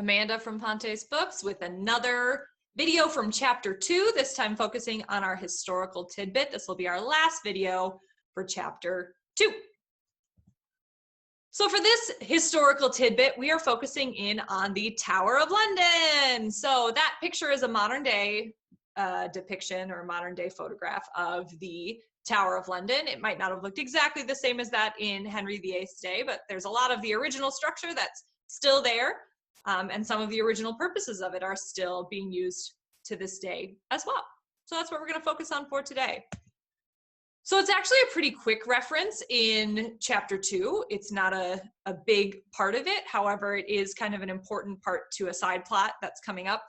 Amanda from Ponte's Books with another video from chapter 2, this time focusing on our historical tidbit. This will be our last video for chapter 2. So for this historical tidbit, we are focusing in on the Tower of London. So that picture is a modern day depiction or modern day photograph of the Tower of London. It might not have looked exactly the same as that in Henry VIII's day, but there's a lot of the original structure that's still there. And some of the original purposes of it are still being used to this day as well. So that's what we're going to focus on for today. So it's actually a pretty quick reference in chapter 2. It's not a big part of it. However, it is kind of an important part to a side plot that's coming up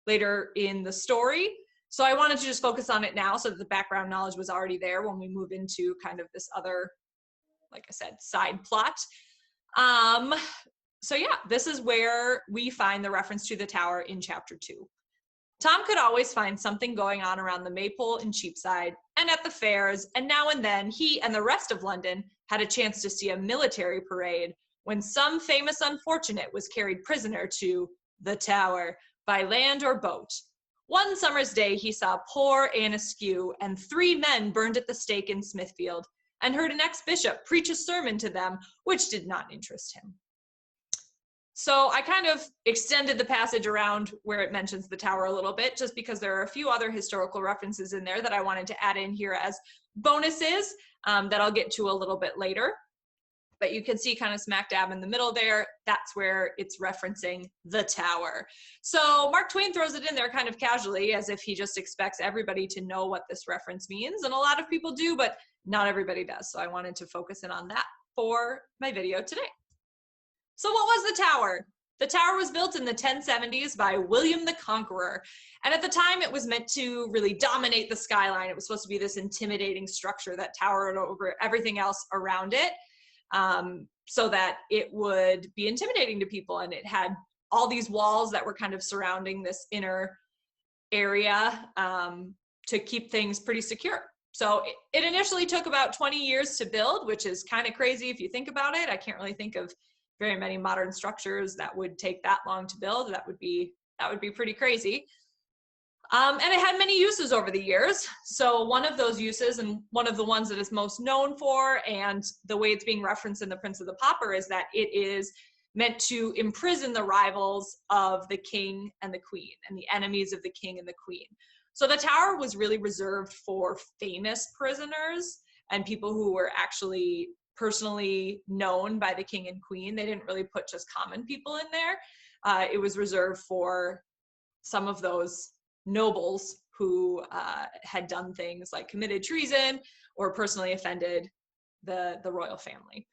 later in the story. So I wanted to just focus on it now so that the background knowledge was already there when we move into kind of this other, like I said, side plot. So yeah, this is where we find the reference to the tower in chapter 2. Tom could always find something going on around the Maypole in Cheapside and at the fairs, and now and then he and the rest of London had a chance to see a military parade when some famous unfortunate was carried prisoner to the tower by land or boat. One summer's day he saw poor Askew and 3 men burned at the stake in Smithfield, and heard an ex-bishop preach a sermon to them which did not interest him. So I kind of extended the passage around where it mentions the tower a little bit, just because there are a few other historical references in there that I wanted to add in here as bonuses that I'll get to a little bit later. But you can see kind of smack dab in the middle there, that's where it's referencing the tower. So Mark Twain throws it in there kind of casually, as if he just expects everybody to know what this reference means. And a lot of people do, but not everybody does. So I wanted to focus in on that for my video today. So what was the tower? The tower was built in the 1070s by William the Conqueror. And at the time, it was meant to really dominate the skyline. It was supposed to be this intimidating structure that towered over everything else around it, so that it would be intimidating to people. And it had all these walls that were kind of surrounding this inner area to keep things pretty secure. So it initially took about 20 years to build, which is kind of crazy if you think about it. I can't really think of very many modern structures that would take that long to build. That would be pretty crazy. And it had many uses over the years. So one of those uses, and one of the ones that is most known for, and the way it's being referenced in The Prince of the Pauper, is that it is meant to imprison the rivals of the king and the queen, and the enemies of the king and the queen. So the tower was really reserved for famous prisoners and people who were actually personally known by the king and queen. They didn't really put just common people in there. It was reserved for some of those nobles who had done things like committed treason or personally offended the royal family.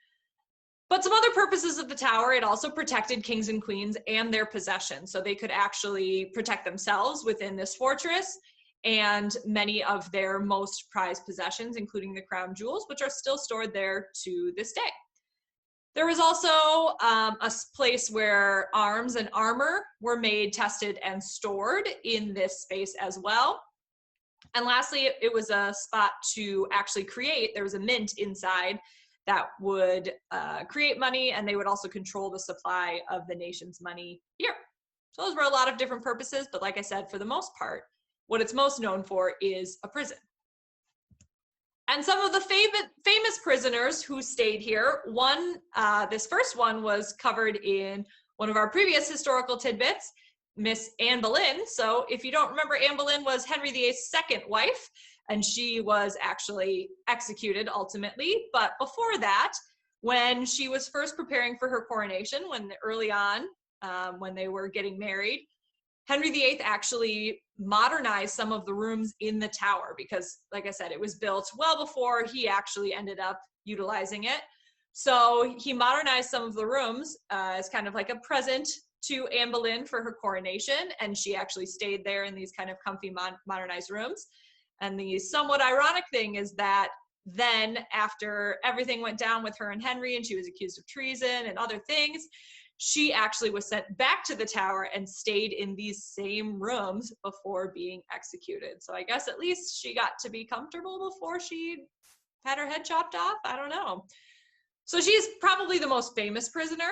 But some other purposes of the tower, it also protected kings and queens and their possessions. So they could actually protect themselves within this fortress and many of their most prized possessions, including the crown jewels, which are still stored there to this day. There was also a place where arms and armor were made, tested, and stored in this space as well. And lastly, it was a spot to actually create, there was a mint inside that would create money, and they would also control the supply of the nation's money here. So those were a lot of different purposes, but like I said, for the most part, what it's most known for is a prison. And some of the famous prisoners who stayed here, this first one was covered in one of our previous historical tidbits, Miss Anne Boleyn. So if you don't remember, Anne Boleyn was Henry VIII's second wife, and she was actually executed ultimately. But before that, when she was first preparing for her coronation, early on, when they were getting married, Henry VIII actually modernized some of the rooms in the tower because, like I said, it was built well before he actually ended up utilizing it. So he modernized some of the rooms as kind of like a present to Anne Boleyn for her coronation, and she actually stayed there in these kind of comfy modernized rooms. And the somewhat ironic thing is that then, after everything went down with her and Henry, and she was accused of treason and other things, she actually was sent back to the tower and stayed in these same rooms before being executed. So I guess at least she got to be comfortable before she had her head chopped off. I don't know. So she's probably the most famous prisoner.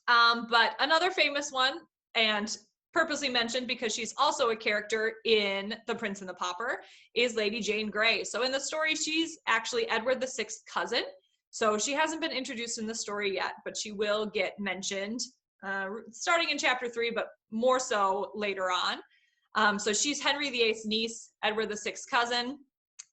But another famous one, and purposely mentioned because she's also a character in The Prince and the Pauper, is Lady Jane Grey. So in the story, she's actually Edward VI's cousin. So she hasn't been introduced in the story yet, but she will get mentioned starting in chapter 3, but more so later on. So she's Henry VIII's niece, Edward VI's cousin.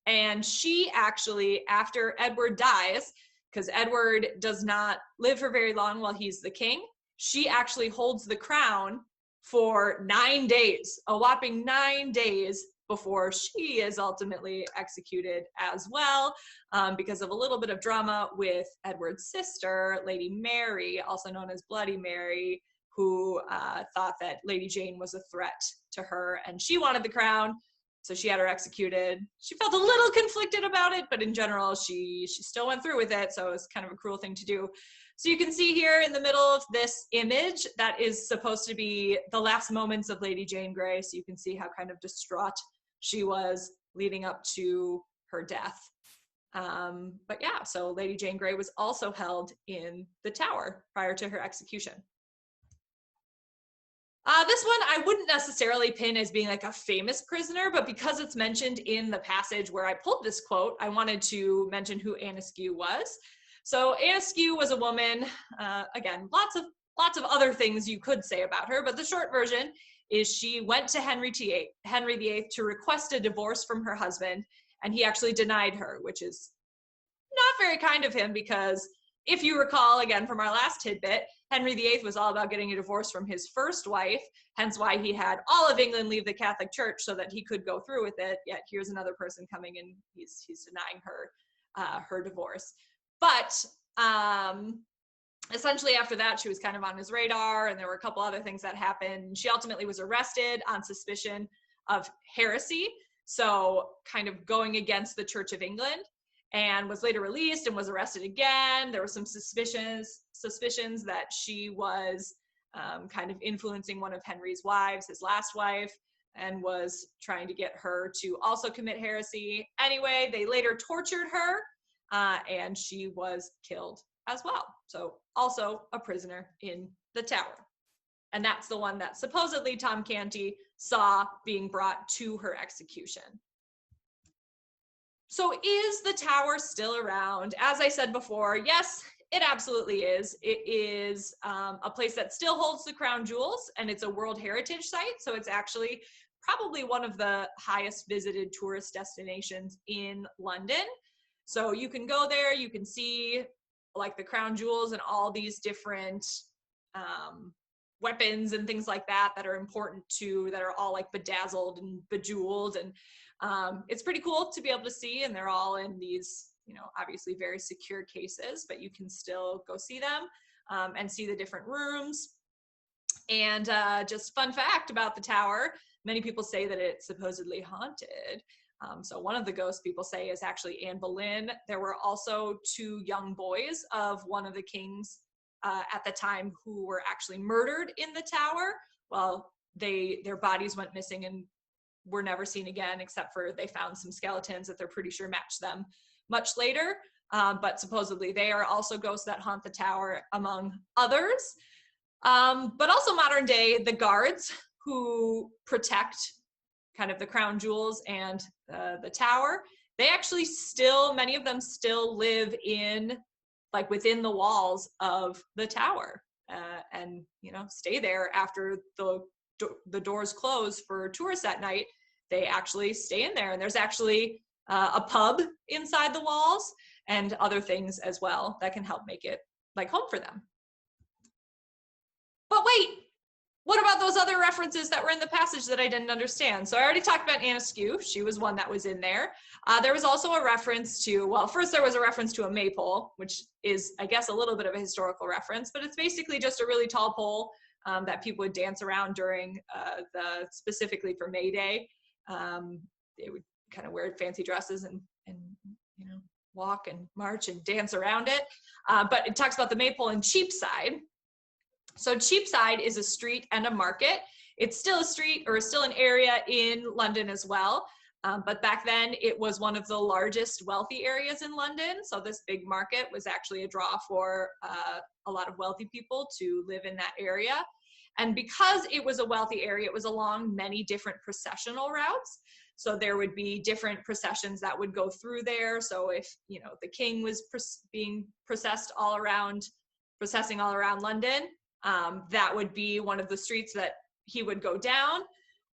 And she actually, after Edward dies, because Edward does not live for very long while he's the king, she actually holds the crown for 9 days, a whopping 9 days before she is ultimately executed as well, because of a little bit of drama with Edward's sister, Lady Mary, also known as Bloody Mary, who thought that Lady Jane was a threat to her, and she wanted the crown, so she had her executed. She felt a little conflicted about it, but in general, she still went through with it, so it was kind of a cruel thing to do. So you can see here in the middle of this image, that is supposed to be the last moments of Lady Jane Grey, so you can see how kind of distraught she was leading up to her death. But yeah, so Lady Jane Grey was also held in the Tower prior to her execution. This one I wouldn't necessarily pin as being like a famous prisoner, but because it's mentioned in the passage where I pulled this quote, I wanted to mention who Askew was. So Askew was a woman, again, lots of other things you could say about her, but the short version is she went to Henry VIII to request a divorce from her husband, and he actually denied her, which is not very kind of him, because if you recall, again, from our last tidbit, Henry VIII was all about getting a divorce from his first wife, hence why he had all of England leave the Catholic Church so that he could go through with it, yet here's another person coming and he's denying her her divorce. But essentially after that, she was kind of on his radar, and there were a couple other things that happened. She ultimately was arrested on suspicion of heresy, so kind of going against the Church of England, and was later released and was arrested again. There were some suspicions that she was kind of influencing one of Henry's wives, his last wife, and was trying to get her to also commit heresy. Anyway, they later tortured her, and she was killed as well. So also a prisoner in the Tower. And that's the one that supposedly Tom Canty saw being brought to her execution. So is the Tower still around? As I said before, yes, it absolutely is. It is a place that still holds the crown jewels, and it's a World Heritage Site. So it's actually probably one of the highest visited tourist destinations in London. So you can go there, you can see like the crown jewels and all these different weapons and things like that that are important that are all like bedazzled and bejeweled, and it's pretty cool to be able to see, and they're all in these, obviously very secure cases, but you can still go see them and see the different rooms. And just fun fact about the Tower, many people say that it's supposedly haunted. So one of the ghosts people say is actually Anne Boleyn. There were also 2 young boys of one of the kings at the time who were actually murdered in the Tower. Well, their bodies went missing and were never seen again, except for they found some skeletons that they're pretty sure match them much later. But supposedly they are also ghosts that haunt the Tower, among others. But also modern day, the guards who protect kind of the crown jewels and the Tower, they actually many of them still live within the walls of the Tower, and stay there after the doors close for tourists at night. They actually stay in there, and there's actually a pub inside the walls and other things as well that can help make it like home for them. But wait, what about those other references that were in the passage that I didn't understand? So I already talked about Askew. She was one that was in there. There was also a reference to, well, first there was a reference to a maypole, which is, I guess, a little bit of a historical reference, but it's basically just a really tall pole that people would dance around during specifically for May Day. They would kind of wear fancy dresses and walk and march and dance around it. But it talks about the maypole in Cheapside. So Cheapside is a street and a market. It's still a street or still an area in London as well. But back then, it was one of the largest wealthy areas in London. So this big market was actually a draw for a lot of wealthy people to live in that area. And because it was a wealthy area, it was along many different processional routes. So there would be different processions that would go through there. So if, you know, the king was being processing all around London, that would be one of the streets that he would go down.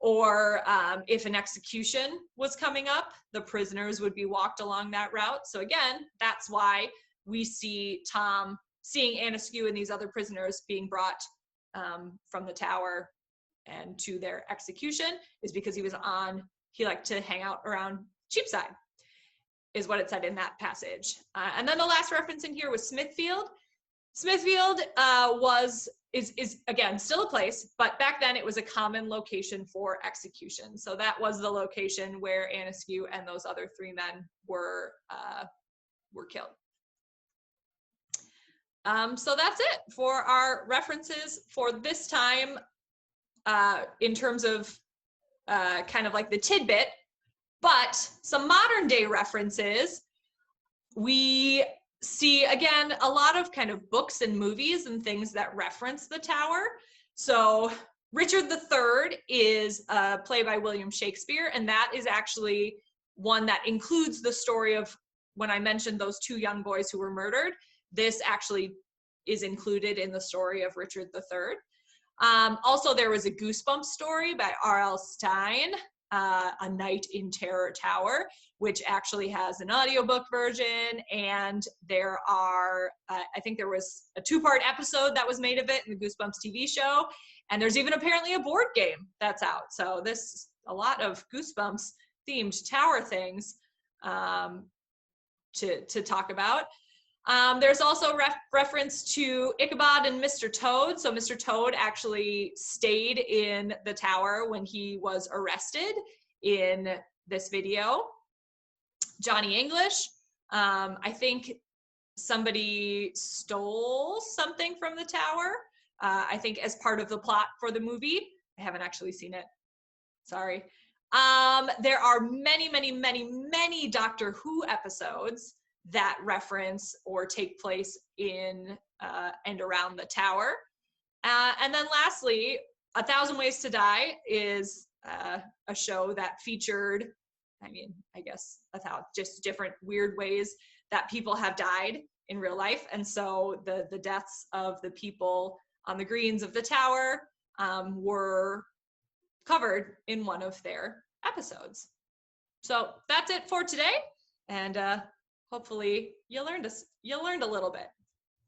Or if an execution was coming up, the prisoners would be walked along that route. So again, that's why we see Tom seeing Askew and these other prisoners being brought from the tower and to their execution, is because he liked to hang out around Cheapside, is what it said in that passage. And then the last reference in here was Smithfield. Smithfield is again still a place, but back then it was a common location for execution. So that was the location where Askew and those other 3 men were killed. So that's it for our references for this time, in terms of kind of like the tidbit. But some modern day references, we see again a lot of kind of books and movies and things that reference the tower. So Richard III is a play by William Shakespeare, and that is actually one that includes the story of, when I mentioned those 2 young boys who were murdered, this actually is included in the story of Richard III. Also, there was a Goosebumps story by R.L. Stine, A Night in Terror Tower, which actually has an audiobook version, and there are, I think there was a 2-part episode that was made of it in the Goosebumps TV show, and there's even apparently a board game that's out. So this, a lot of Goosebumps themed tower things to talk about. There's also reference to Ichabod and Mr. Toad. So Mr. Toad actually stayed in the tower when he was arrested in this video. Johnny English, I think somebody stole something from the tower, I think as part of the plot for the movie. I haven't actually seen it, sorry. There are many Doctor Who episodes that reference or take place in and around the tower. And then lastly, 1,000 Ways to Die is a show that featured, I mean, I guess just different weird ways that people have died in real life. And so the deaths of the people on the greens of the tower were covered in one of their episodes. So that's it for today. And hopefully you learned a little bit.